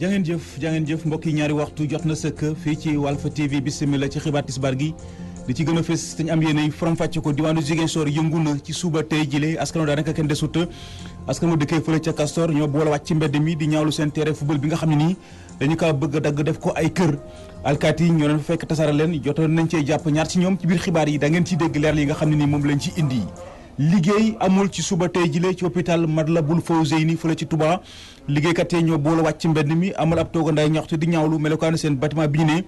jangeen jëf mbokk yi ñaari waxtu jot na sëkk fii ci Walf TV bismillah ci xibaar tisbaar gi li ci gën a fës dañu am yéene faram fàcce ko diwaanu Ziguinchor yëngu na ci suba tey jile askan wi daanaka kenn desut askan wi dëkkee fële ca Castor ñoo boole wàcc ci mbedd mi di ñaawlu seen terrain football bi nga xam ne nii dañu kaa bëgg a dagg def ko ay kër alkaati yi ñoo leen fa fekk tasaare leen jotoon nañ cee jàpp ñaar ci ñoom ci biir xibaar yi da ngeen ci dégg leer yi nga xam ne nii moom lañ ci indi liggéey amul ci suba tey jile ci hôpital Matlaboul Fawzeyni fële ci Touba liggéeykat yi ñoo boole wàcc ci mbedd mi amal ab toogandaay ñaxtu di ñaawlu melokaanu seen bâtiment bi ñu ne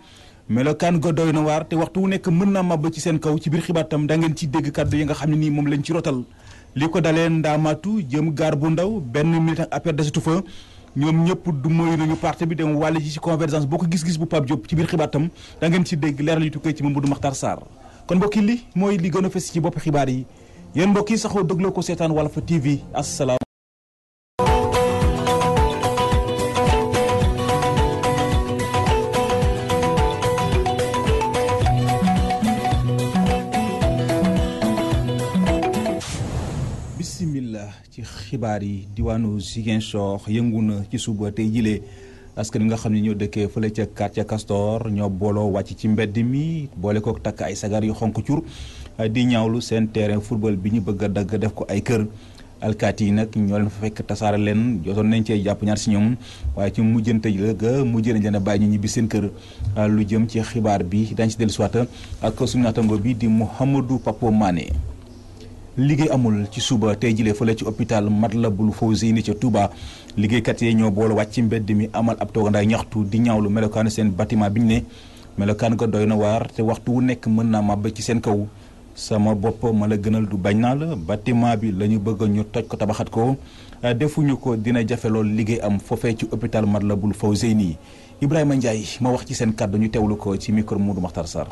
melokaan go doy na waar te waxtu wu nekk mën naa màbb ci seen kaw ci biir xibaar tam da ngeen ci dégg kàddu yi nga xam ne nii moom lañ ci rotal li ko dalee Ndaamaatu jëm gaar bu ndaw benn militant APR desitu fa ñoom ñëpp du moy nañu parti bi dem wàll ji ci convergence boo ko gis-gis bu Pape Diop ci biir xibaar tam da ngeen ci dégg leeral yu tukkee ci Mamadou Makhtar Sarr kon mbokki li mooy li gën a fës ci bopp xibaar yi yéen mbokk yi saxoo dégloo ko seetaan Walf TV asalaam. bismillah ci xibaar yi diwaanu Ziguinchor yëngu na ci suba tey jilee askan wi nga xam ne ñoo dëkkee fële ca quartier Castor ñoo booloo wàcc ci mbedd mi boole kook takk ay sagar yu xonk cur di ñaawlu seen terrain football bi ñu bëgg a dagg def ko ay kër alkaati yi nag ñoo leen fa fekk tasaare leen jotoon nañ cee jàpp ñaar si ñoom waaye ci mujjante la ga mujjee nañ leen a bàyyi ñu ñibbi seen kër lu jëm ci xibaar bi dañ ci dellu siwaat ak suñu naatango bi di Mouhamadou Papo Mané liggéey amul ci suba tey jilee fële ci hôpital Matlaboul Fawzeyni ca Touba liggéeykat yi ñoo boole wàcc ci mbedd mi amal ab toogandaay ñaxtu di ñaawlu melokaanu seen bâtiment bi ñu ne melokaan ga doy na waar te waxtu wu nekk mën naa màbb ci seen kaw sama bopp ma la gënal du bañ naa la bâtiment bi la ñu bëgg ñu toj ko tabaxat ko defuñu ko dina jafe lool liggéey am foofee ci hôpital Matlaboul Fawzeyni Ibrahima Ndiaye ma wax ci seen kàddu ñu teewlu ko ci micro Modou Makhtar Sarr.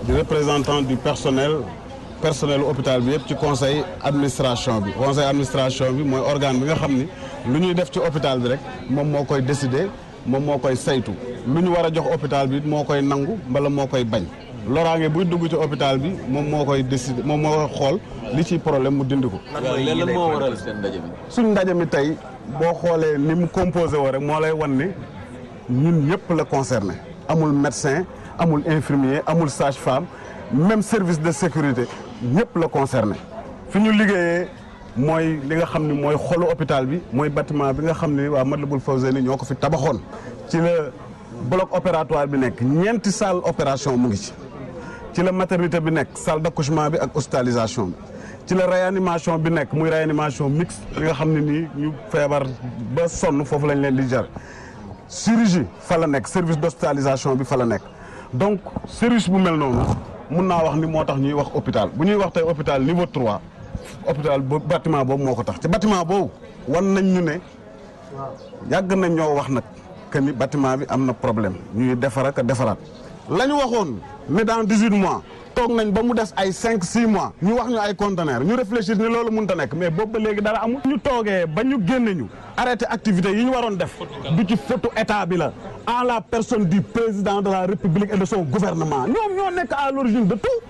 di représentant du personnel hôpital bi yëpp ci conseil administration bi mooy organe bi nga xam ni lu ñuy def ci hôpital bi rek moom moo koy décider moom moo koy saytu lu ñu war a jox hôpital bi moo koy nangu mbala moo koy bañ loraange buy dugg ci hôpital bi moom moo koy décider moom moo koy xool li ci problème mu dindi ko. lan moo waral seen ndaje mi. suñ ndaje mi tey boo xoolee ni mu composé woo rek moo lay wan ne ñun ñëpp la concerné amul médecin amul infirmier amul sage-femme même service de sécurité ñëpp la concerné fi ñu liggéeyee mooy li nga xam ne mooy xolu hôpital bi mooy bâtiment bi nga xam ne waa Matlaboul Fawzeyni ñoo ko fi tabaxoon ci la bloc opératoire bi nekk ñeenti salle opération mu ngi ci la maternité bi nekk salle d'accouchement bi ak hospitalisation bi ci la réanimation bi nekk muy réanimation mixte li nga xam ne nii ñu feebar ba sonn foofu lañ leen di jar chirurgie fa la nekk service d'hospitalisation bi fa la nekk donc service bu mel noonu mun naa wax ni moo tax ñuy wax hôpital bu ñuy wax tey hôpital niveau 3 hôpital bâtiment boobu moo ko tax ci bâtiment boobu wan nañ ñu ne yàgg nañ ñoo wax nag que ni bâtiment bi am na problème ñuy defar ak defaraat la ñu waxoon ne dans 18 mois toog nañ ba mu des ay 5-6 mois ñu wax ñu ay conteneurs ñu réfléchir ni loolu mënut a nekk mais boobu ba léegi dara amul. ñu toogee ba ñu génne ñu arrêté activité yi ñu waroon def du ci photo état bi la en la personne du président de la République et de son gouvernement ñoom ñoo nekk à l'origine de tout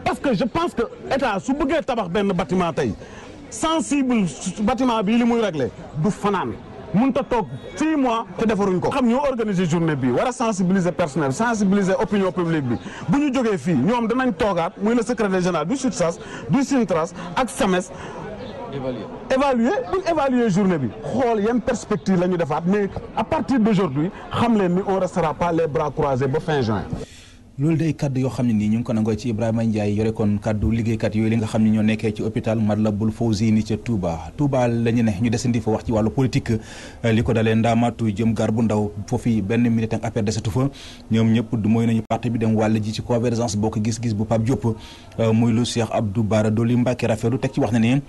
parce que je pense que état su bëggee tabax benn bâtiment tey sensible bâtiment bi li muy réglé du fanaan mënut a toog 6 mois te defaruñ ko. xam ñoo organiser journée bi war a sensibiliser personnel sensibiliser opinion publique bi bu ñu jógee fii ñoom danañ toogaat muy le secrétaire général du SUTSAS du SYNTRAS ak SAMES. évaluer journée bi xool yan perspective la ñu defaat mais à partir d'aujourd'hui xam leen ni on restera pas les bras croisés ba fin juin. loolu day kaddu yoo xam ne nii ñu ngi ko nangoo ci Ibrahima Ndiaye yore kon kaddu liggéeykat yooyu li nga xam ne ñoo nekkee ci hôpital Matlaboul Fawzeyni ca Touba la ñu ne ñu desandi fa wax ci wàllu politique li ko dalee Ndaamaatu jëm gaar bu ndaw foofu benn militant APR desatu fa ñoom ñëpp du mooy nañu parti bi dem wàll ji ci convergence bokk gis-gis bu Pape Diop muy lu Cheikh Abdou Bara Dolly Mbacké rafetlu teg ci wax ne ne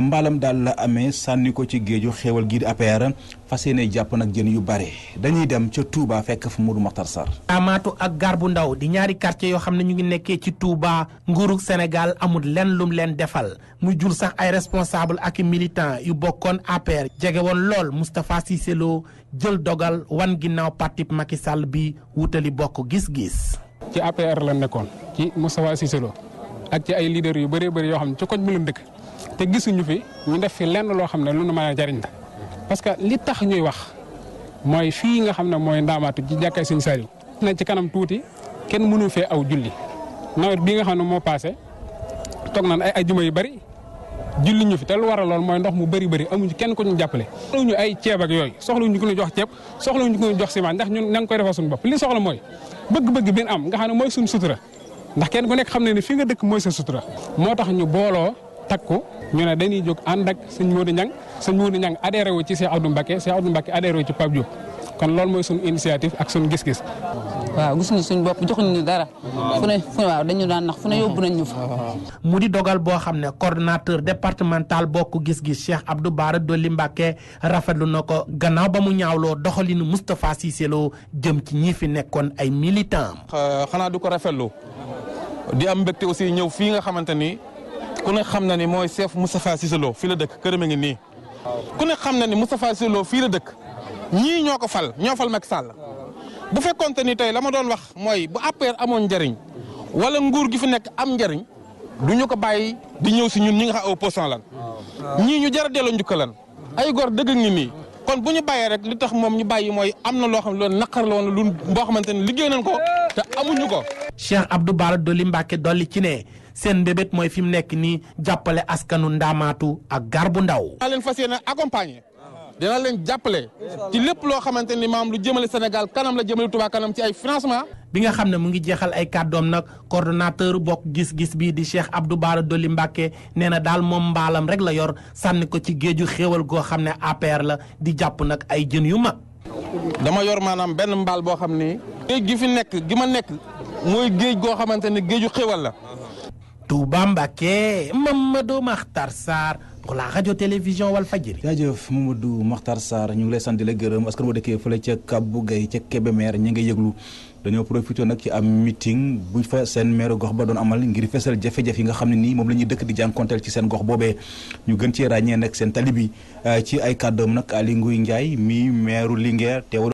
mbaalam daal la amee sànni ko ci géeju xéewal gii di APR fas yéene jàpp nag jën yu bare dañuy dem ca Touba fekk fa Modou Makhtar Sarr. Ndaamaatu ak gaar bu ndaw ñaari quartier yoo xam ne ñu ngi nekkee ci Touba nguurug Sénégal amul lenn lum leen defal muy jur sax ay responsable ak militant yu bokkoon APR jege woon lool Moustapha Cissé Lo jël dogal wan ginnaaw parti Macky Sall bi wutali bokk gis-gis. ci APR la nekkoon ci Moustapha Cissé Lo ak ci ay leaders yu bëree bëri yoo xam ne ci koñ bi lañ dëkk te gisuñu fi ñu def fi lenn loo xam ne lu nu mën a jariñ la parce que li tax ñuy wax mooy fii nga xam ne mooy ndaamaatu ci jàkkay Sëñ Saliou na ci kanam tuuti kenn mënu fee aw julli nawet bii nga xam ne moo passé toog naan ay ajuma yu bari julli ñu fi te lu waral lool mooy ndox mu bëri amuñu kenn ko ñu jàppale. soxlawuñu ay ceeb ak yooyu soxlawuñu ko ñu jox ceeb soxlawuñu ko ñu jox ciment ndax ñun na nga koy defal suñu bopp li soxla mooy bëgg-bëgg bi am nga xam ne mooy suñu sutura ndax kenn ku nekk xam ne ne fi nga dëkk mooy sa sutura. moo tax ñu booloo takku ñu ne dañuy jóg ànd ak sëñ Modou Niang adhéré wu ci Cheikh Abdou Mbacké adhéré wu ci Pape Diop kon loolu mooy suñu initiative ak suñu gis-gis. waaw gis nañu suñu bopp joxuñu ñu dara fu ne waaw dañu daan nax fu ne yóbbu nañ ñu fa. mu di dogal boo xam ne coordonnateur départemental bokk gis-gis Cheikh Abdou Bara Dolly Mbacké rafetlu na ko gannaaw ba mu ñaawloo doxalinu Moustapha Cissé Lo jëm ci ñi fi nekkoon ay militants. xanaa du ko rafetlu di am mbégte aussi ñëw fii nga xamante ni ku ne xam na ni mooy chef Moustapha Cissé Lo fii la dëkk këram a ngi nii ku ne xam na ni Moustapha Cissé Lo fii la dëkk ñii ñoo ko fal ñoo fal Macky Sall bu fekkonte ni tey la ma doon wax mooy bu APR amoon njariñ wala nguur gi fi nekk am njariñ du ñu ko bàyyi di ñëw si ñun ñi nga xam opposant lan ñii ñu jar a delloo njukka lan ay gor dëgg ngi nii kon bu ñu bàyyee rek li tax moom ñu bàyyi mooy am na loo xam ne loolu naqar la woon lu boo xamante ne liggéey nañ ko te amuñu ko. Cheikh Abdou Bara Dolly Mbacké dolli ci ne seen mbébét mooy fi mu nekk nii jàppale askanu Ndaamaatu ak Garbu Ndaw. dinaa leen fas yéene accompagner dina leen jàppale ci lépp loo xamante ni maam lu jëmale Sénégal kanam la jëmale Touba kanam ci ay financement. bi nga xam ne mu ngi jeexal ay kàddoom nag coordonnateur bokk gis-gis bii di Cheikh Abdou Bara Dolly Mbacké nee na daal moom mbaalam rek la yor sànni ko ci géeju xéewal goo xam ne APR la di jàpp nag ay jën yu mag. dama yor maanaam benn mbaal boo xam ni. géej gi fi nekk gi ma nekk mooy géej goo xamante ne géeju xéewal la. Touba Mbacké Mamadou Makhtar Sarr pour la radio télévision Walfadjri. jaajëf Mamadou Makhtar Sarr ñu ngi lay sant di la gërëm askan wi dëkkee fële ca Kabou Gueye ca Kébémer ñi nga yëglu dañoo profité nag ci am meeting bu fa seen maire gox ba doon amal ngir fesal jafe-jafe yi nga xam ne nii moom la ñuy dëkk di jànkonteel ci seen gox boobee ñu gën cee ràññee nag seen tali bi ci ay kàddoom nag Aly Ngouille Ndiaye mi maire Linguère teewul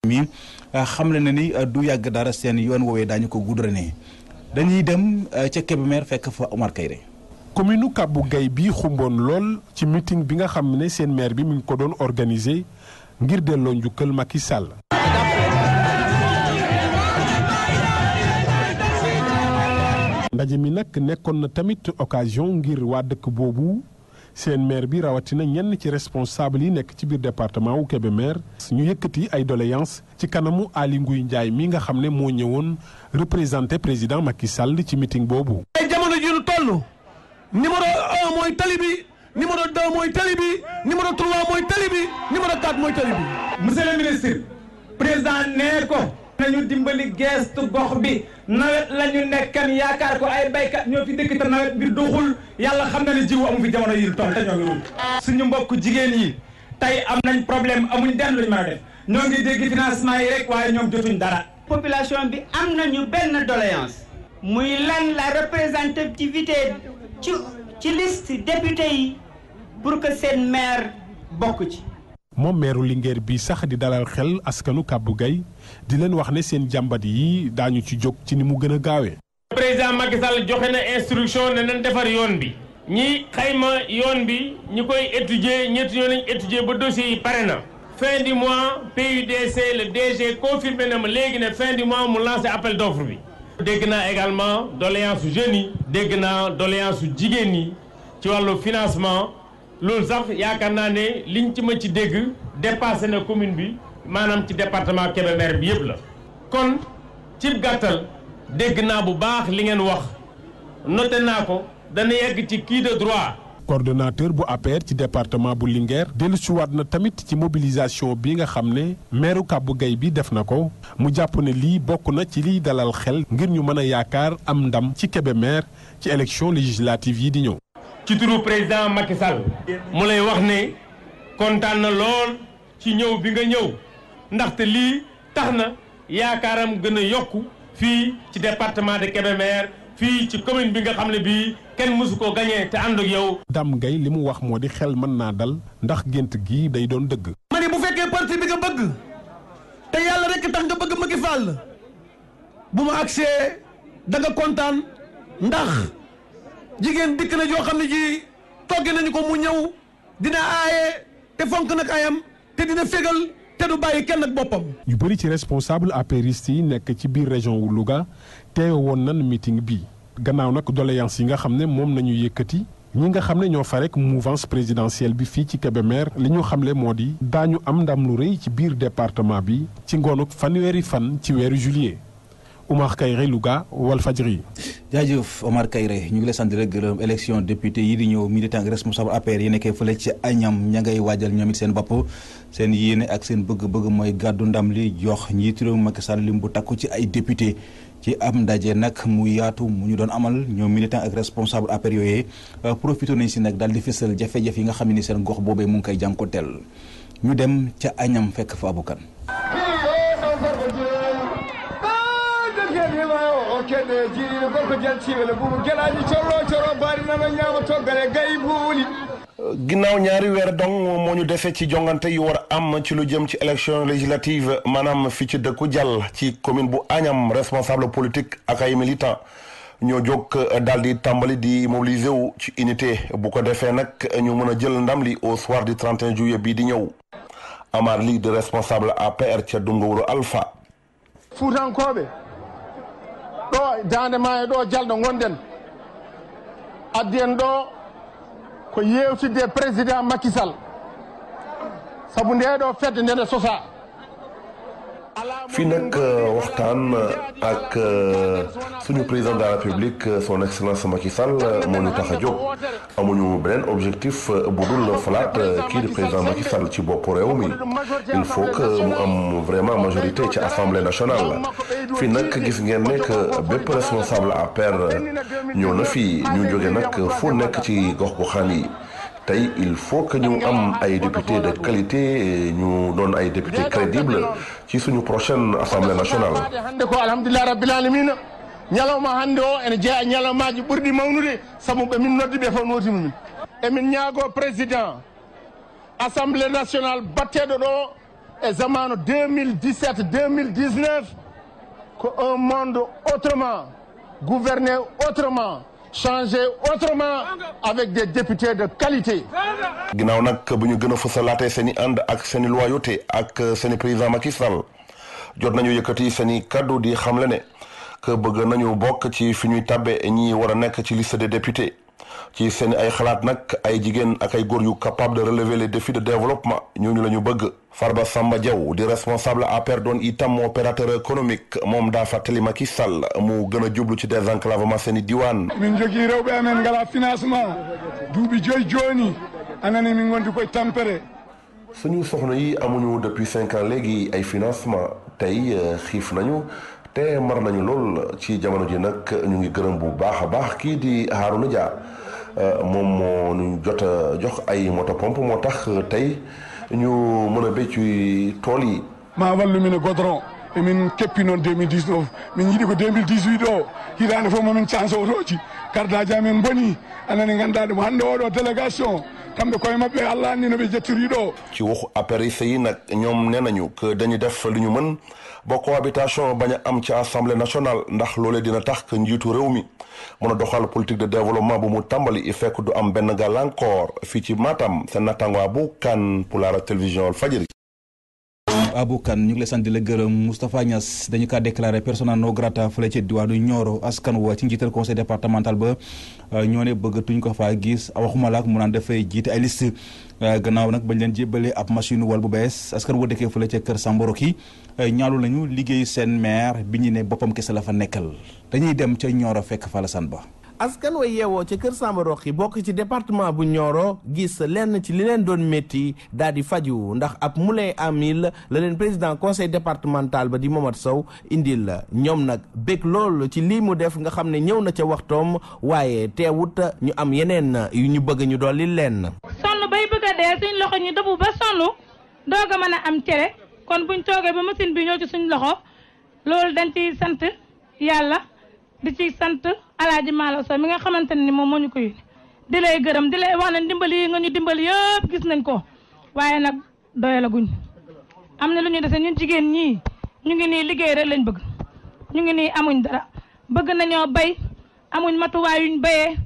mi xamle na ni du yàgg dara seen yoon woowee daañu ko goudronné dañuy dem ca Kébémer fekk fa Omar Kayre. commune Kabou Gueye bi xumboon lool ci meeting bi nga xam ne seen maire bi mu ngi ko doon organiser ngir delloo njukkal Macky Sall. ndaje mi nag nekkoon na tamit occasion ngir waa dëkk boobu seen maire bi rawatina ñenn ci responsable yi nekk ci biir département wu Kébémer ñu yëkkati ay doléances ci kanamu Aly Ngouille Ndiaye mi nga xam ne moo ñëwoon représenté président Macky Sall ci meeting boobu. ay jamono ji ñu toll numéro 1 mooy tali bi numéro 2 mooy tali bi numéro 3 mooy tali bi numéro 4 mooy tali bi. monsieur le ministre président nee ko nañu dimbali geestu gox bi nawet la ñu nekkan yaakaar ko ay baykat ñoo fi dëkk te nawet bi doxul yàlla xam na ne jiwu amu fi jamono yi toll te ñoo ngi wut suñu mbokk jigéen yi tey am nañ problème amuñ den luñ mën a def ñoo ngi dégg financement yi rek waaye ñoom jotuñ dara. population bi am nañu benn doléance muy lan la représentativité ci liste député yi pour que seen maire bokk ci. moom meeru Linguère bi sax di dalal xel askanu Kabou Gueye di leen wax ne seen jàmbat yi daañu ci jóg ci ni mu gën a gaawee. président Macky Sall joxe na instruction ne nañ defar yoon bi ñi xayma yoon bi ñi koy étudier ñetti yoon nañ étudier ba dossier yi pare na. fin du mois PUDC le DG confirmé na ma léegi ne fin du mois mu lancé appel d'offre bi. dégg naa également doléance su jeunes yi. dégg naa doléance su jigéen ñi ci wàllu financement. loolu sax yaakaar naa ne liñ ci ma ci dégg dépassé na commune bi maanaam ci département Kébémer bi yëpp la kon ci gàttal dégg naa bu baax li ngeen wax noté naa ko dana yegg ci kii de droit. coordonnateur bu APR ci département bu Linguère dellusiwaat na tamit ci mobilisation bi nga xam ne maire Kabou Gueye bi def na ko mu jàpp ne lii bokk na ci liy dalal xel ngir ñu mën a yaakaar am ndam ci Kébémer ci élection législative yi di ñëw. ci turu président Macky Sall mu lay wax ne kontaan na lool ci ñëw bi nga ñëw ndaxte lii tax na yaakaaram gën a yokku fii ci département de Kébémer fii ci commune bi nga xam ne bii kenn mësu koo gañee te ànd ak yow. Dame Gueye li mu wax moo di xel mën naa dal ndax gént gi day doon dëgg. ma ne bu fekkee parti bi nga bëgg te yàlla rek tax nga bëgg Macky Sall bu ma agsee da nga kontaan ndax. jigéen dikk na joo xam ne ji togge nañu ko mu ñëw dina aaye te fonk nag ayam te dina fégal te du bàyyi kenn ak boppam. yu bëri ci responsable apériste yi nekk ci biir région wu Louga teewe woon nan meeting bi gannaaw nag doléance yi nga xam ne moom nañu yëkkati ñi nga xam ne ñoo fa rek mouvance présidentielle bi fii ci Kébémer li ñu xamle moo di daañu am ndam lu rëy ci biir département bi ci ngoonuk fanweeri fan ci weeru juillet. Omar Kayre Louga Walfadjri. jaajëf Omar Kayre ñu ngi lay sant di la gërëm élection député yi di ñëw militant ak responsable APR yi nekkee fële ci Agnam ña ngay waajal ñoom it seen bopp seen yéene ak seen bëgg-bëgg mooy gàddu ndam li jox njiitu réew Macky Sall lim bu takku ci ay député ci am ndaje nag mu yaatu mu ñu doon amal ñoom militant ak responsable APR yooyee profité nañ si nag daal di fësal jafe-jafe yi nga xam ne ni seen gox boobee mu ngi koy jànkoteel ñu dem ca Agnam fekk fa abukan ginnaaw ñaari weer dong moo ñu dese ci jongante yu war am ci lu jëm ci élection législative maanaam fi ci dëkku Jàll ci commune bu Agnam responsable politique ak ay militant ñoo jóg daal di tàmbali di mobiliser wu ci unité bu ko defee nag ñu mën a jël ndam li au soir du 31 juillet bii di ñëw Amar Ly de responsable APR ca Dungowuro Alpha. Fuutankoɓe ɗo dande maayo ɗo jalɗo gonɗen addi en ɗo ko yewtidde président Macky Sall sabu nde ɗo fedde nde sosa fii nag waxtaan ak suñu président de la république son excellence Macky Sall moo ñu tax a jóg amuñu beneen objectif bu dul falaat kii di président Macky Sall ci bopp réew mi il faut que mu am vraiment majorité ci assemblée nationale fii nag gis ngeen ne que bépp responsable APR ñëw na fii ñu jóge nag fu nekk ci gox goxaan yi tey il faut que ñu am ay députés de qualité ñu doon ay députés crédibles ci suñu prochaine assemblée nationale. hande ko alhamdulillah rabbil alamin ñalawma hande o ene jeeya ñalawmaji ɓurɗi mawnude sabu ɓe min noddi ɓe fof notimi min emin ñaago président assemblée nationale batteɗo ɗo e zamanu 2017 2019 ko un monde autrement gouverné autrement changer autrement avec des députés de qualité. ginnaaw nag bu ñu gën a fësalaatee seen i ànd ak seen i loyauté ak seen i président Macky Sall jot nañu yëkkati seen i kaddu di xamle ne que bëgg nañu bokk ci fi ñuy tabbe ñi war a nekk ci liste des députés ci seen i ay xalaat nag ay jigéen ak ay góor yu capable de relever les défis de développement ñooñu la ñu bëgg. Farba Samba Diaw di responsable APR doon itam opérateur économique moom daa fàttali Macky Sall mu gën a jublu ci désenclavement seen i diwaan. min jogii rewɓe amen ngala financement duuɓi jooni anani min gondi koye tampere. suñu soxna yi amuñu depuis 5 ans léegi ay financement tey xiif nañu te mar nañu lool ci jamono ji nag ñu ngi gërëm bu baax a baax kii di Harouna Dia moom moo ñu jot a jox ay moto pompe moo tax tey. ñu mën a béy ci tool yi. ma wallu min e goudron emin keppi noon 2019 min yiiɗi ko 2018 o hitaande fof momin chance otoji kardaji amen boni anani ganduɗa ɗum hannde oɗo délégation kamɓe koye mabɓe Allah anni no ɓe jettiri ɗo. ci waxu apériste yi nag ñoom nee nañu que dañu def li ñu mën ba cohabitation bañ a am ci assemblée nationale ndax loolee dina tax que njiitu réew mi mën a doxal politique de développement bu mu tàmbali il fekk du am benn gàllankoor fii ci Matam seen nattaango Abou Kane pour la télévision Walfadjri. Abou Kane ñu ngi lay sant di la gërëm Moustapha Niass dañu kaa déclaré persona non grata fële ci diwaanu Nioro askan wa ci njiital conseil départemental ba ñoo ne bëggatuñ ko faa gis waxuma la ak mu naan dafay jiite ay liste gannaaw nag bañ leen jébbalee ab machine wal bu bees askan wa dëkkee fële ca kër Samboroki ñaalu nañu liggéey seen maire bi ñu ne boppam kese la fa nekkal dañuy dem ca Nioro fekk fa Alassane Ba. askan wa yeewoo ca kër Samba Roxi bokk ci département bu Nioro gis lenn ci li leen doon métti daal di faju ndax ab moulin à mil la leen président conseil départemental ba di Momad Sow indil la ñoom nag bég lool ci lii mu def nga xam ne ñëw na ca waxtoom waaye teewut ñu am yeneen yu ñu bëgg ñu dolli leen. sonn bay bëgg a dee suñ loxo ñu dëbu ba sonn doog a mën a am cere kon buñ toogee ba machine bi ñëw ci suñ loxo loolu dañ ciy sant yàlla di ci sant Alaaji Maalo Sow mi nga xamante ne ni moom moo ñu ko yónnee di lay gërëm di lay wax ne dimbali yi nga ñu dimbali yëpp gis nañ ko waaye nag doyalaguñ am na lu ñu dese ñun jigéen ñii ñu ngi nii liggéey rek lañ bëgg ñu ngi nii amuñ dara bëgg nañoo bay amuñ matuwaay yuñ bayee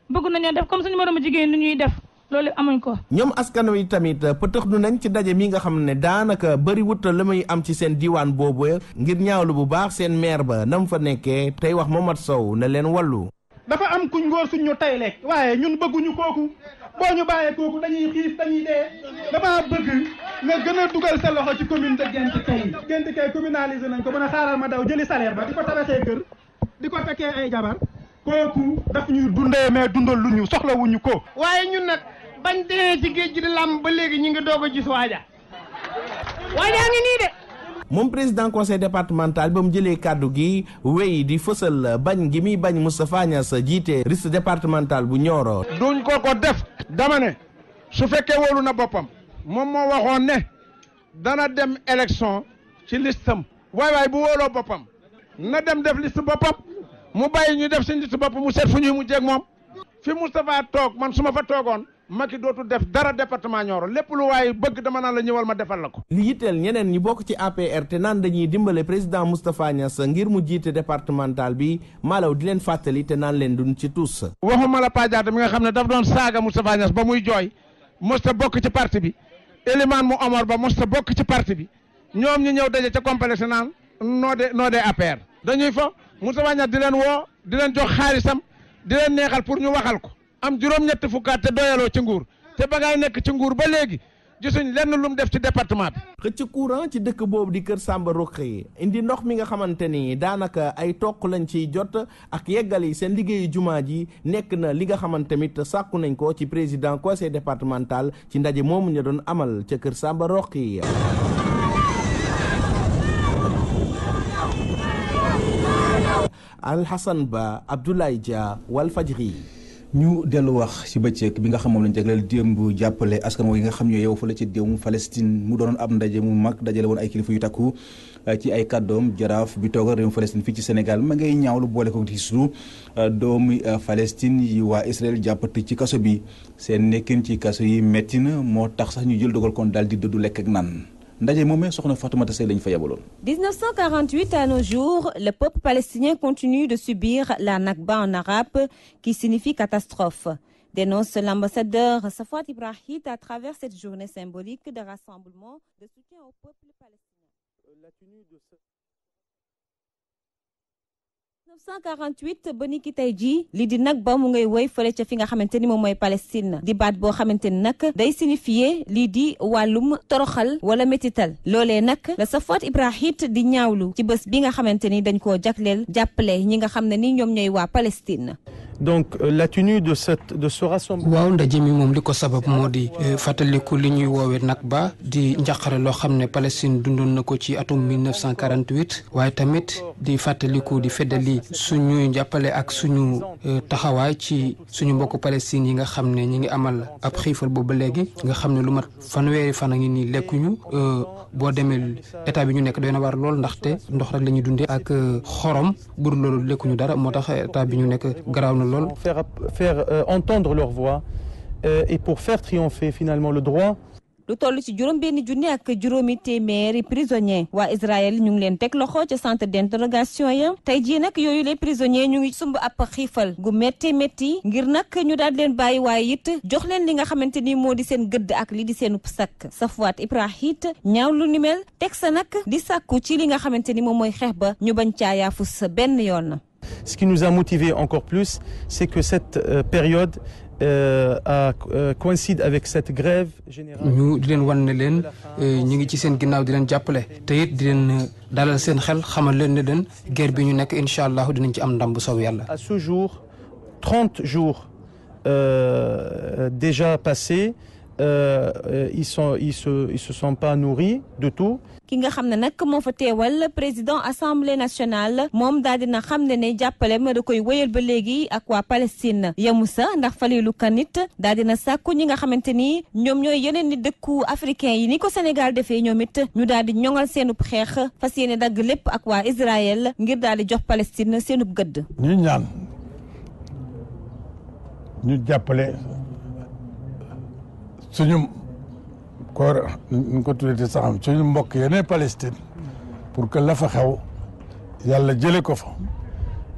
bëgg nañoo def comme suñu moromu jigéen ni ñuy def loolu amuñ ko. ñoom askan wi tamit pëtëxlu nañ ci daje mi nga xam ne daanaka bëri wut la muy am ci seen diwaan boobu ngir ñaawlu bu baax seen maire ba nam fa nekkee tey wax Momat Sow ne leen wallu. dafa am kuñ ngóor suñ ñu tay lekk waaye ñun bëgguñu kooku boo ñu bàyyee kooku dañuy xiif dañuy dee damaa bëgg nga gën a dugal sa loxo ci commune de Gént Kay communalisé nañ ko mën a xaaral ma daw jëli salaire ba di ko tabaxee kër di ko takkee ay jabar kooku daf ñuy dundee mais dundal lu ñu soxlawuñu ko. waaye ñun nag bañ demee ci géej gi di làmb ba léegi ñu ngi doog a gis waajaa ngi nii de. moom président conseil départemental ba mu jëlee kàddu gi wéy di fësal bañ gi muy bañ Moustapha Niasse jiite liste départemental bu Nioro. duñ ko def dama ne su fekkee wóolu na boppam moom moo waxoon ne dana dem élection ci listam waay bu wóoloo boppam na dem def liste boppam mu bàyyi ñu def seen liste boppam mu seet fu ñuy mujjee ak moom fi Moustapha toog man su ma fa toogoon Macky dootul def dara département Nioro lépp lu waaye bëgg dama naan la ñëwal ma defal la ko. li yitteel ñeneen ñi bokk ci APR te naan dañuy dimbale président Moustapha Niasse ngir mu jiite départemental bi Malaw di leen fàttali te naan leen duñ ci tous. waxuma la Padiata mi nga xam ne daf doon saaga Moustapha Niasse ba muy jooy mosta bokk ci parti bi Elimane mu Omar ba mosta bokk ci parti bi ñoom ñu ñëw daje ca complexe naan noo dee APR. dañuy fa Moustapha Niasse di leen woo di leen jox xaalisam di leen neexal pour ñu waxal ko. am juróom-ñetti fukkaat te doyaloo ci nguur te ba ngay nekk ci nguur ba léegi gisuñ lenn lu mu def ci département bi. xëcc courant ci dëkk boobu di Kër Samba Roqe indi ndox mi nga xamante ni daanaka ay toq lañ ciy jot ak yeggali seen liggéeyu jumaa ji nekk na li nga xamante tamit sàkku nañ ko ci président conseil départemental ci ndaje moomu ñu doon amal ca Kër Samba Roqe. Alhassane Ba Abdoulaye Dia Walfadjri. ñu dellu wax ci bëccëg bi nga xam moom lañu jagleel démb jàppale askan wi nga xam ñoo yow fële ci déewum Palestine mu doonoon ab ndaje mu mag dajale woon ay kilifa yu takku ci ay kàddoom jaraaf bi toogal réewum Palestine fii ci Sénégal ma ngay ñaawlu boole ko ci sunu doomu Palestine yi waa Israël jàppati ci kaso bi seen nekkin ci kaso yi metti na moo tax sax ñu jël dogal kon daal di dëddu lekk ak naan ndaje moomee soxna Fatoumata Sey lañ fa yabaloon. 1948 à nos jours, le peuple palestinien continue de subir la Nakba en arabe qui signifie catastrophe. Dénonce l'ambassadeur Safwat Ibrahim à travers cette journée symbolique de rassemblement de soutien au peuple palestinien. La tenue de ce 1948 ba ni ki tey jii li di Nakba mu ngay woy fële ca fi nga xamante ni moom mooy Palestine di baat boo xamante ni nag day signifier lii di wàllum toroxal wala métital loolee nag la Safwat Ibrahim di ñaawlu ci bés bi nga xamante ni dañ koo jagleel jàppale ñi nga xam ne ni ñoom ñooy waa Palestine. Donc la tenue de ce rassemblement. waaw ndaje mi moom li ko sabab moo di fàttaliku li ñuy woowee Nakba di njaqare loo xam ne Palestine dundoon na ko ci atum 1948 waaye tamit di fàttaliku di feddali suñuy jàppale ak suñu taxawaay ci suñu mbokku Palestine yi nga xam ne ñi ngi amal ab xiifal boobu ba léegi nga xam ne lu mat fanweeri fan a ngi nii lekkuñu boo demee état bi ñu nekk doy na war lool ndaxte ndox rek la ñuy dundee ak xorom bu dul loolu lekkuñu dara moo tax état bi ñu nekk garaaw na lool. faire entendre leur voix et pour faire triompher finalement le droit. lu toll ci juróom-benni junni ak juróomi téeméeri prisonniers waa Israël ñu ngi leen teg loxo ca centre d'interrogation ya tey jii nag yooyu les prisonniers ñu ngi sumb ab xiifal gu métti métti ngir nag ñu daal leen bàyyi waaye it jox leen li nga xamante ni moo di seen gëdd ak li di seen sakk Safwat Ibrahim ñaaw lu ni mel teg sa nag di sàkku ci li nga xamante ni moom mooy xeex ba ñu bañ caa yaafus benn yoon. Ce qui nous a motivé encore plus, c'est que cette période coïncide avec cette grève générale. ñu di leen wan ne leen ñu ngi ci seen ginnaaw di leen jàppale te it di leen dalal seen xel xamal leen ne leen guerre bi ñu nekk incha allah dinañ ci am ndam bu sow yàlla. À ce jour 30 jours déjà passés ils se sont pas nourris de tout. ki nga xam ne nag moo fa teewal président assemblée nationale moom daal dina xam ne jàppale ma da koy wéyal ba léegi ak waa Palestine yemu sa ndax Falilou Kanit daal dina sàkku ñi nga xamante ni ñoom ñooy yeneen ni dëkku africain yi ni ko Sénégal defee ñoom it ñu daal di ñoŋal seenub xeex fas yéene dagg lépp ak waa Israël ngir daal di jox Palestine seenub gëdd. ñu ñaan ñu jàppale suñu koor ñu ko tuddee saxam suñu mbokk yeneen Palestine pour que la fa xew yàlla jële ko fa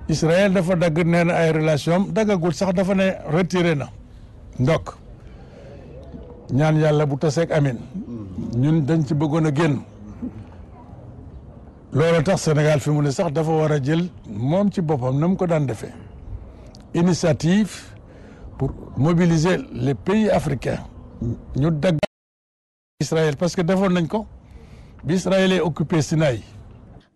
Israël dafa dagg nee na ay relation daggagul sax dafa ne retiré na ndokk ñaan yàlla bu taseeg amin ñun dañ ci bëggoon a génn loolu tax Sénégal fi mu ne sax dafa war a jël moom ci boppam na mu ko daan defee initiative pour mobiliser les pays africains ñu dagg Israël parce que defoon nañ ko bi Israël est occupé Sinaï.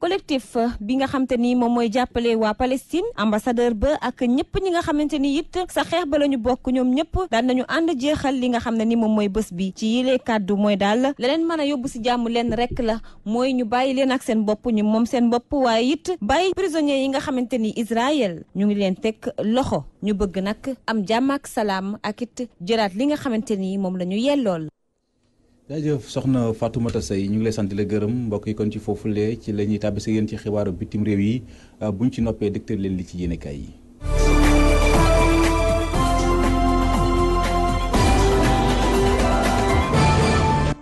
collectif bi nga xamante ni moom mooy jàppale waa Palestine ambassadeur ba ak ñëpp ñi nga xamante ni it sa xeex ba la ñu bokk ñoom ñëpp daan nañu ànd jeexal li nga xam ne ni moom mooy bés bi ci yile kàddu mooy daal leneen mën a yóbbu si jàmm leen rek la mooy ñu bàyyi leen ak seen bopp ñu moom seen bopp waaye it bàyyi prisonniers yi nga xamante ni Israël ñu ngi leen teg loxo ñu bëgg nag am jàmm ak salaam ak it jëlaat li nga xamante ni moom la ñu yellool. jaajëf soxna Fatoumata Seye ñu ngi lay sant di la gërëm mbokk yi kon ci foofulee ci la ñuy tàbbisi yéen ci xibaaru bitim réew yi buñ ci noppee dégtal leen li ci yéenekaay yi.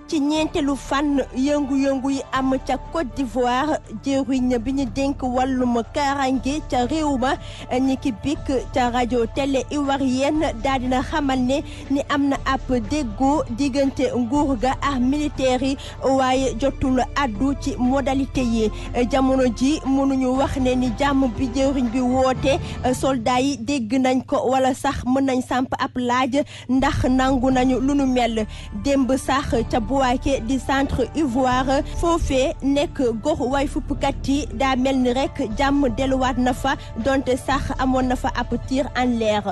ci ñeenteelu fan yëngu-yëngu yi am ca Côte d'Ivoire jëriñ bi ñu dénk wàllum kaaraange ca réew ma ñi ki bik ca rajo télé ivoirienne daal dina xamal ne ni am na ab déggoo diggante nguur ga ak militaire yi waaye jotul addu ci modalité yi jamono ji mënuñu wax ne ni jàmm bi jëriñ bi woote soldat yi dégg nañ ko wala sax mën nañ samp ab laaj ndax nangu nañu lu nu mel démb sax ca Bouaké di centre Ivoire foofee nekk gox way fuppkat yi daa mel ni rek jàmm delluwaat na fa donte sax amoon na fa ab tir en l'air.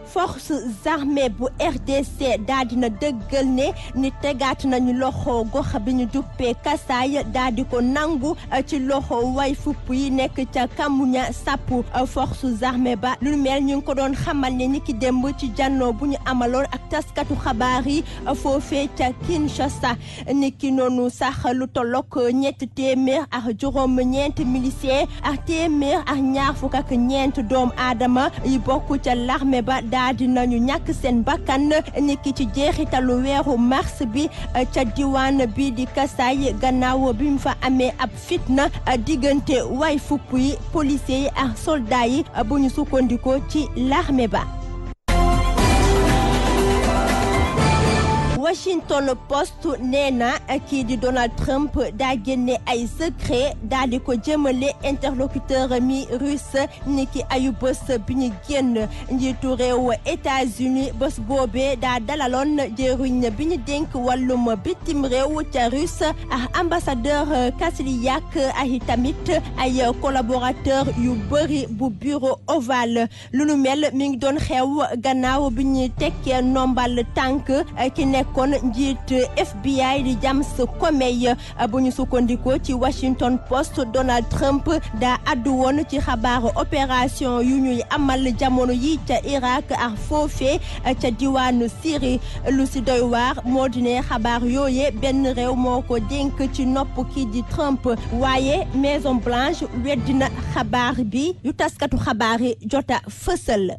forces armées bu RDC daal dina dëggal ne ni tegaat nañu loxo gox bi ñu duppee Kasaay daal di ko nangu ci loxo way fupp yi nekk ca Kamuña Sapu forces armées ba lu mel ñu ngi ko doon xamal ne ni ki démb ci jànnoo bu ñu amaloon ak taskatu xabaar yi foofee ca Kinshasa ni ki noonu sax lu tollook ñetti téeméer ak juróom-ñeent miliciens ak téeméer ak ñaar fukk ak ñeent doom aadama yi bokk ca l'armée ba daal dinañu ñàkk seen bakkan niki ci jeexitalu weeru mars bi ca diwaan bi di Kasaay gannaaw bi mu fa amee ab fitna diggante way fupp yi policiers yi ak soldats yi bu ñu sukkandikoo ci l'armée ba. Washington Post nee na kii di Donald Trump daa génne ay secret daal di ko jëmale interlocuteur mi russe ni ki ayu bés bi ñu génn njiitu réew États-Unis bés boobee daa dalaloon jëriñ bi ñu dénk wàllum bitim réew ca russe ak ambassadeur Kislyak ay tamit ay collaborateur yu bëri bu bureau ovale lu nu mel mi ngi doon xew gannaaw bi ñu tekkee nombal tànk ki nekkoon njiit FBI di James Comey bu ñu sukkandikoo ci Washington Post Donald Trump daa addu woon ci xabaaru opération yu ñuy amal jamono yi ca Irak ak foofee ca diwaanu Syrie lu si doy waar moo di ne xabaar yooye benn réew moo ko dénk ci nopp kii di Trump waaye Maison Blanche weddina xabaar bi yu taskatu xabaar yi jota fësal.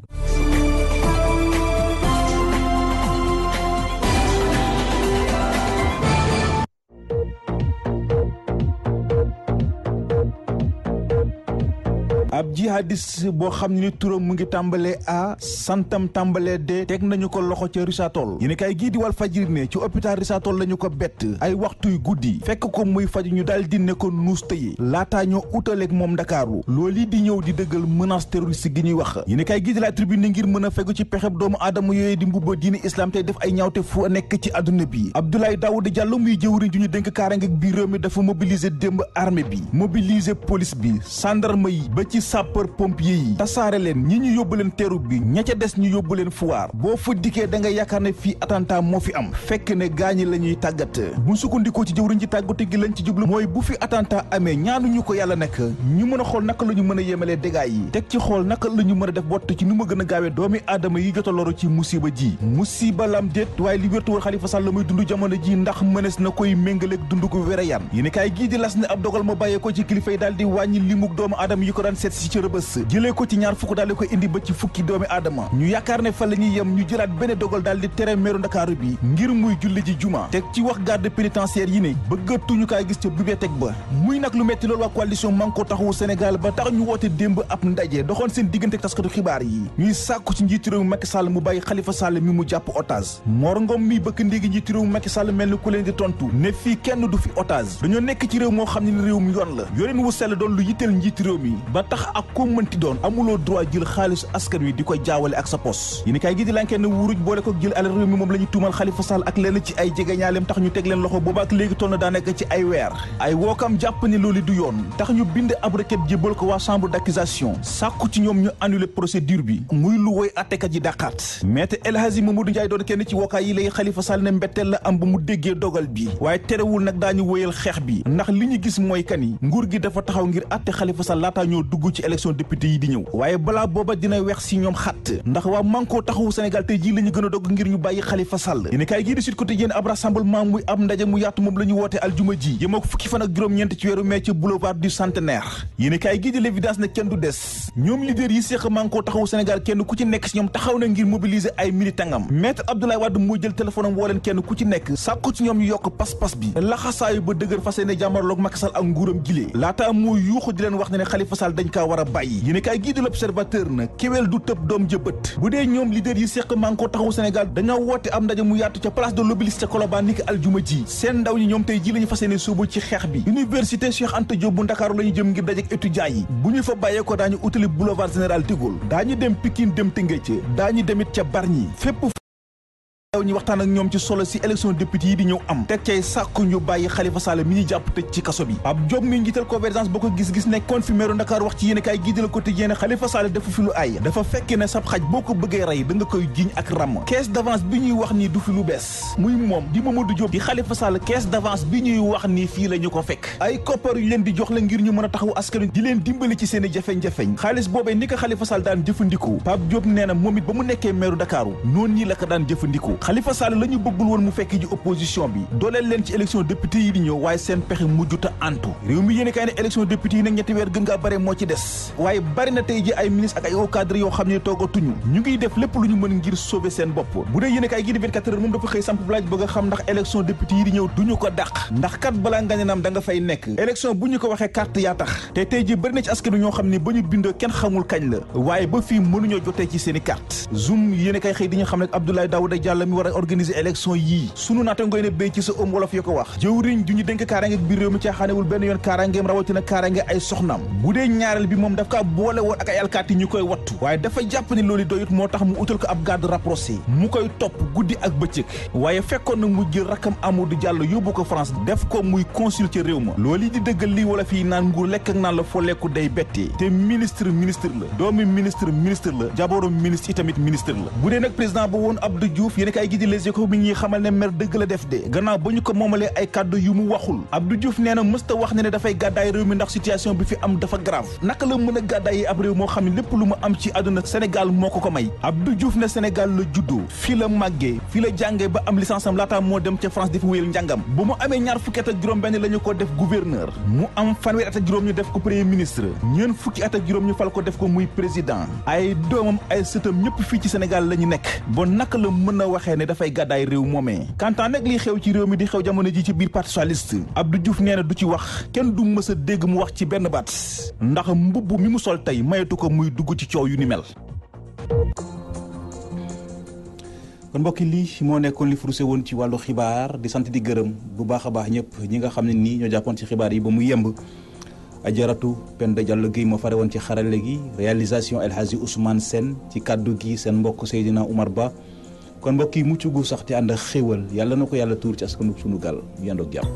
ab jihadiste boo xam ne turam mu ngi tàmbalee a santam tàmbalee de teg nañu ko loxo ca Richard-Toll yéen kay gii di Walf Fadjri ne ci hôpital Richard-Toll lañu ko bett ay waxtuy guddi fekk ko muy faj ñu daal di ne ko nuus tëye laataa ñoo utaleeg moom Ndakaaru loolu di ñëw di dëggal menace terroriste gi ñuy wax yéen kay gii di La Tribune ngir mën a fegu ci pexeb doomu aadama yooyu di mbubba diine islam tey def ay ñaawte fu nekk ci àdduna bi Abdoulaye Daouda Diallo muy jëwriñ ju ñu dénk kaaraange ak biir réew mi dafa mobiliser démb armée bi mobiliser police bi gendarme yi ba ci sapeur pompier yi tasaare leen ñi ñu yóbbu leen teeru bi ña ca des ñu yóbbu leen foire boo fa dikkee da nga yaakaar ne fii attentat moo fi am fekk ne gaañi la ñuy tàggat bu sukkandikoo ci jëwriñ ci tàggatu gi lañ ci jublu mooy bu fi attentat amee ñaanuñu ko yàlla nekk ñu mën a xool naka la ñu mën a yemalee dégâts yi teg ci xool naka la ñu mën a def bott ci nu ma gën a gaawee doomi aadama yi jot a loru ci musiba ji musiba lam déet waaye li wértu war Xalifa Sall muy dund jamono ji ndax mënees na koy méngaleeg dund ko wéra yan yéen kaay gii di las ne ab dogal ma bàyyee ko ci kilifa yi daal di wàññi limug doomu aadama yi ko daan seet si ci rëbës jëlee ko ci ñaar fukk daal di koy indi ba ci fukki doomi aadama ñu yaakaar ne fa la ñuy yem ñu jëlaat benn dogal daal di tere meeru Ndakaaru bi ngir muy julli ji juma teg ci wax garde pénitentiaire yi ne bëggatuñu kaay gis ca bibliothèque ba muy nag lu metti loolu waa coalition Manko Taxawu Sénégal ba tax ñu woote démb ab ndaje doxoon seen diggante ak taskatu xibaar yi ñuy sàkku ci njiitu réew mi Macky Sall mu bàyyi Khalifa Sall mi mu jàpp otage Mor Ngom mi bëkk ndéegi njiitu réew mi Macky Sall mel ni ku leen di tontu ne fii kenn du fi otage dañoo nekk ci réew moo xam ne ni réew mi yoon la yoreen wu sell doon lu yitteel njiitu réew mi ba tax ak ko mënti doon amuloo droit jël xaalisu askan wi di koy jaawale ak sa pos yéen kaay gi di lankeen wuruj boole ko jël alal réew mi moom la ñu tuumal Khalifa Sall ak lenn ci ay jegeñaaleem tax ñu teg leen loxo boobaak léegi toll na daanaka ci ay weer ay wookam jàpp ne loolu du yoon tax ñu bind ab requête jébbal ko waa chambre d'accusation sàkku ci ñoom ñu annuler procédure bi muy lu woy attekat yi dàqaat maître El Hadji Mamadou Ndiaye doon kenn ci wookaay yi lay Khalifa Sall ne mbetteel la am ba mu déggee dogal bi waaye terewul nag daañu wéyal xeex bi ndax li ñu gis mooy kani nguur gi dafa taxaw ngir atte Khalifa Sall laataa ñoo dugg ci élection député yi di ñëw waaye balaa booba dina weex si ñoom xatt ndax waa Manko Taxawu Sénégal tey jii la ñu gën a dogg ngir ñu bàyyi Khalifa Sall yéen kaay gii di Sud Quotidien ab rassemblement muy ab ndaje mu yaatu moom la ñu woote aljuma ji yemoo ko fukki fan ak juróom-ñeent ci weeru mai ci boulevard du Centenaire yéen kaay gii di l'évidence ne kenn du des ñoom leader yi séq Manko Taxawu Sénégal kenn ku ci nekk si ñoom taxaw na ngir mobiliser ay militangam maître Abdoulaye Wade moo jël téléphone am woo leen kenn ku ci nekk sàkku ci ñoom ñu yokk pas-pas bi laxasaayu ba dëgër fas yéene jàmmarloog Macky Sall ak nguuram gilee laata moo yuuxu di leen wax ne Khalifa Sall dañ kaa war a bàyyi yéen kaay gii di l'Observateur na kéwél du tëb doom jëbët bu dee ñoom leader yi séq Manko Taxawu Sénégal dañoo woote am ndaje mu yaatu ca place de l'Obélisque ca Colobane ni ki aljuma ji seen ndaw ñi ñoom tey ji la ñu fas yéene suubu ci xeex bi université Cheikh Anta Diop bu Ndakaaru la ñu jëm ngir dajeek étudiants yi bu ñu fa bàyyee ko daañu utali boulevard Général de Gaulle daañu dem Pikine dem Tëngéej daañu demit ca Bargny fépp daw ñi waxtaan ak ñoom ci solo si élection député yi di ñëw am teg cay sàkku ñu bàyyi Khalifa Sall mi ñu jàpp tëj ci kaso bi ab Diop mi njiital convergence boo ko gis-gis nekkoon fi meeru Ndakaar wax ci yéen kaay gii di la quotidien Khalifa Sall dafa fi lu ay dafa fekk ne sab xaj boo ko bëggee rey da nga koy jiñ ak ràmm caisse d'avance bi ñuy wax nii du fi lu bees muy moom di Mamadou Diop di Khalifa Sall caisse d'avance bi ñuy wax nii fii la ñu ko fekk ay koppar yu leen di jox la ngir ñu mën a taxawu askan di leen dimbali ci seen i jafeñ-jafeñ xaalis boobee ni ko Khalifa Sall daan jëfandikoo Pape Diop nee na moom it ba mu nekkee meeru Ndakaaru noonu nii la ko daan jëfandikoo Khalifa Sall lañu bëggul woon mu fekk ji opposition bi dooleel leen ci élection député yi di ñëw waaye seen pexe mujjuta antu réew mi yéene kaay ne élection député yi nag ñetti weer gën ngaa bare moo ci des waaye bari na tey ji ay ministre ak ay hauts cadres yoo xam ne toogatuñu ñu ngiy def lépp lu ñu mën ngir sauver seen bopp bu dee yéene kaay gi di 24 heures moom dafa xëy samp laaj bëgg a xam ndax élection député yi di ñëw duñu ko dàq ndax kat balaa nga ne naam da nga fay nekk élection bu ñu ko waxee carte yaa tax te tey ji bari na ci askan ñoo xam ne ba ñu bindoo kenn xamul kañ la waaye ba fii mënuñoo jotee ci seen i carte zoom yéene kaay xëy di ñu xam ne Abdoulaye Daouda Diallo mi war a organiser élection yii sunu naata ngoy ne béy ci sa ëm wolof yo ko wax jëwriñ du ñu dénk kaaraange ak biir réew mi caaxaanewul benn yoon kaaraangeem rawatina kaaraange ay soxnaam bu dee ñaareel bi moom daf kaa boole woon ak ay alkaati ñu koy wattu waaye dafa jàpp ni loolu doyut moo tax mu utal ko ab garde rapproché mu koy topp guddi ak bëccëg waaye fekkoon na mu jël rakkam Amadou Diallo yóbbu ko France def ko muy consul ci réew ma loolu yi di dëggal lii wala fii naan nguur lekk ak naan la foo lekku day bettee te ministre la doomi ministre la jabooru ministre itamit ministre la bu dee nag président ba woon Abdou Diouf yéen kay gi di Les Échos mi ñuy xamal ne mer dëgg la def de gannaaw ba ñu ko moomalee ay kàddu yu mu waxul Abdou Diouf nee na mësta wax ne dafay gàddaay réew mi ndax situation bi fi am dafa grave naka la mën a gàddaay ab réew moo xam ne lépp lu mu am ci àdduna Sénégal moo ko may Abdou Diouf ne Sénégal la juddoo fii la màggee fii la jàngee ba am licence am laataa moo dem ca France di fi wéyal njàngam bu mu amee ñaar fukki at ak juróom benn la ñu ko def gouverneur mu am fanweeri at ak juróom ñu def ko premier ministre ñeen fukki at ak juróom ñu fal ko def ko muy président ay doomam ay sëtam ñëpp fii ci Sénégal la ñu nekk bon naka la mën a waxee ne dafay gàddaay réew moomee kantaan nag li xew ci réew mi di xew jamono ji ci biir parti socialiste Abdou Diouf nee na du ci wax kenn du mës a dégg mu wax ci benn baat ndax mbubb mi mu sol tey mayatu ko muy dugg ci coow yu ni mel. kon mbokki lii moo nekkoon li furuse woon ci wàllu xibaar di sant di gërëm bu baax a baax ñëpp ñi nga xam ne nii ñoo jàppoon ci xibaar yi ba mu yemb Ajaratu Penda Diallo Guèye moo fare woon ci xarale gi réalisation El Hadji Ousmane Sène ci kaddu gi seen mbokk Seydina Oumar Ba kon mbokk yi mucc gu sax te ànd ak xéwal yàlla na ko yàlla tuur ci askanu sunu gaal yandoog jàmm